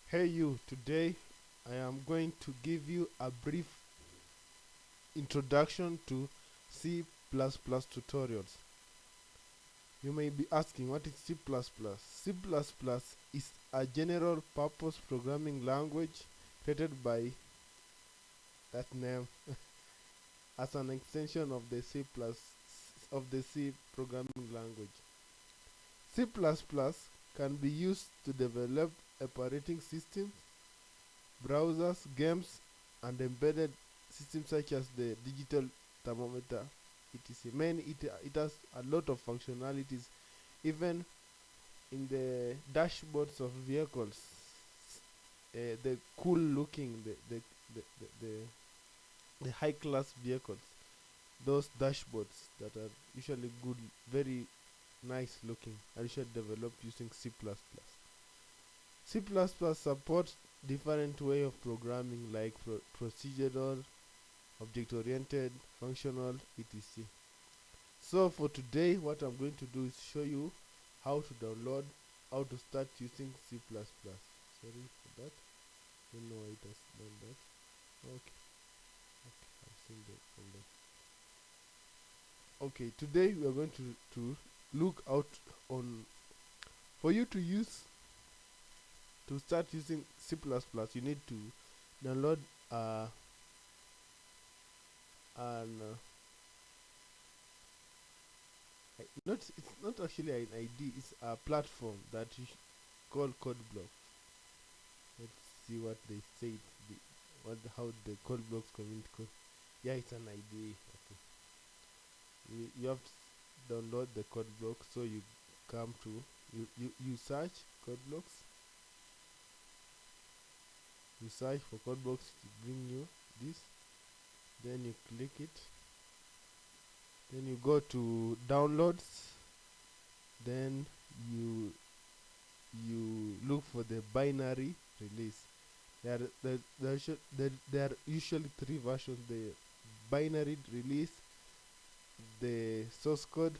Hey you, today I am going to give you a brief introduction to C++ tutorials. You may be asking, what is C++? C++ is a general purpose programming language created by that name as an extension of the C programming language. C++ can be used to develop operating systems, browsers, games, and embedded systems such as the digital thermometer, etc. It has a lot of functionalities, even in the dashboards of vehicles. The cool looking, the high class vehicles, those dashboards that are usually good, very nice looking, are usually developed using C++. C++ supports different way of programming like procedural, object-oriented, functional, etc. So for today, what I'm going to do is show you how to download, how to start using C++. Sorry for that. Don't know why it has done that. Okay, okay, I've seen that from there. Okay, today we are going to look out on, for you to use, to start using C++, you need to download an not it's not actually an ID, it's a platform that is called code block. Let's see what they say, how the code blocks community code. Yeah, it's an ID. Okay, you have to download the code block. So you come to, you search code blocks, you search for code blocks to bring you this, then you click it, then you go to downloads, then you you look for the binary release. There are usually three versions: the binary release, the source code.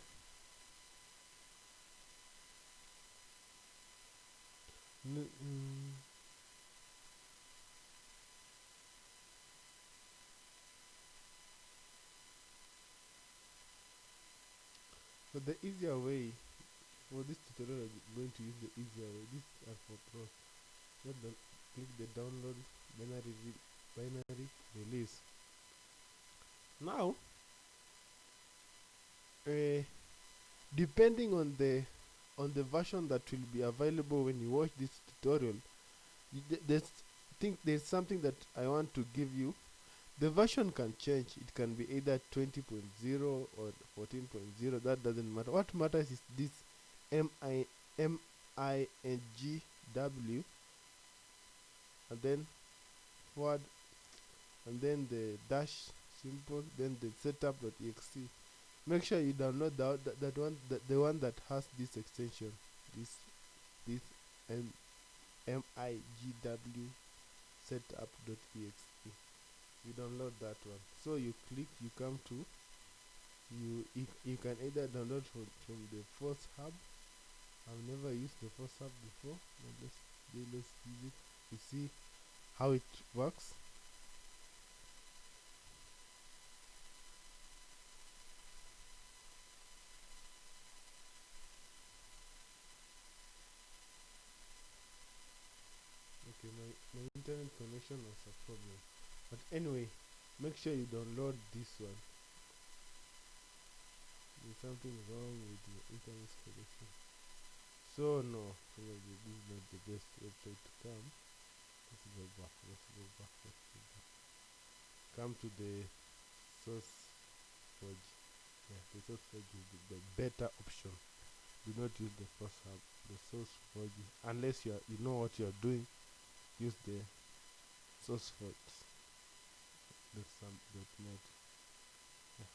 n- mm, for the easier way, for this tutorial I'm going to use the easier way. These are for pros. Just click the download binary release. Now, uh, depending on the version that will be available when you watch this tutorial, there's think there's something that I want to give you. The version can change. It can be either 20.0 or 14.0. That doesn't matter. What matters is this MINGW, and then forward, and then the dash simple, then the setup.exe. Make sure you download that one, the one that has this extension, this M MIGW setup.exe. You download that one. So you click, you come to, you can either download from the first hub. I've never used the first hub before, but let's use it to see how it works. Okay, my internet connection was a problem, but anyway, make sure you download this one. There's something wrong with your internet connection. So no, probably this is not the best website to come. Let's go back. Let's go back. Let's go back. Come to the source forge. Yeah, the source forge is the better option. Do not use the first hub. The source forge, unless you know what you are doing. Use the source forge. That's some .net. Yeah.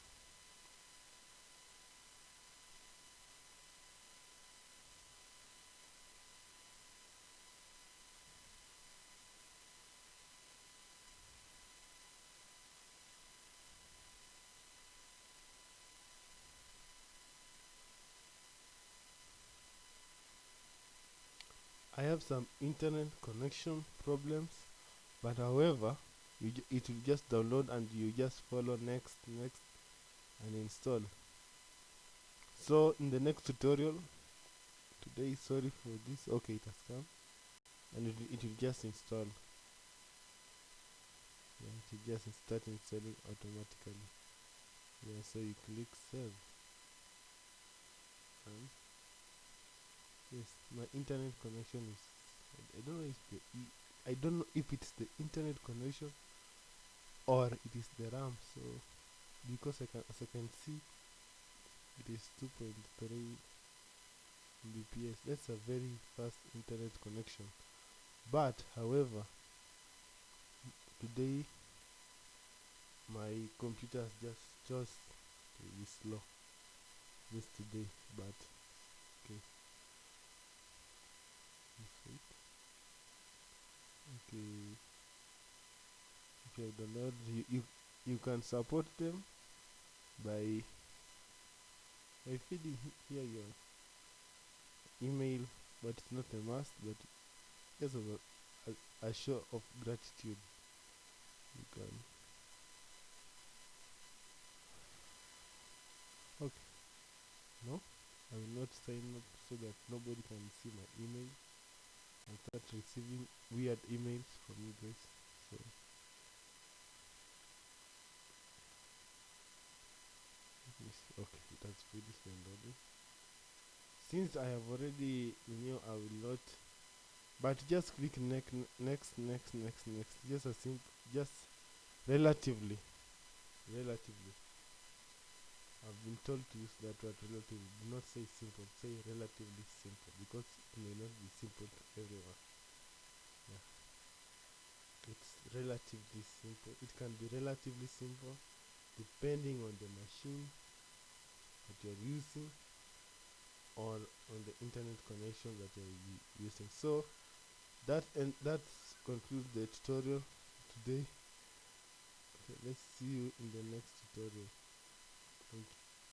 I have some internet connection problems, but however, it will just download and you just follow next, next, and install. So in the next tutorial today, sorry for this. Okay, it has come, and it will just install. Yeah, it will just start installing automatically. Yeah, so you click save, and yes, my internet connection is. I don't know if I don't know if it's the internet connection or it is the RAM. So because as I can see, it is 2.3 Mbps. That's a very fast internet connection. But however, today my computer has just chose to be slow. Just today, but okay. Okay, if you have downloaded, you can support them by feeding here your email, but it's not a must. But just as a show of gratitude, you can. Okay, no, I will not sign up so that nobody can see my email and start receiving weird emails from you guys. So okay, that's finished downloading. Since I have already I will not. But just click next, next, next, next, next. Just a simple, just relatively, relatively. I've been told to use that word relatively. Do not say simple. Say relatively simple because it may not be simple to everyone. Yeah, it's relatively simple. It can be relatively simple depending on the machine that you're using or on the internet connection that you're using. So that concludes the tutorial today. Okay, let's see you in the next tutorial. Thank you.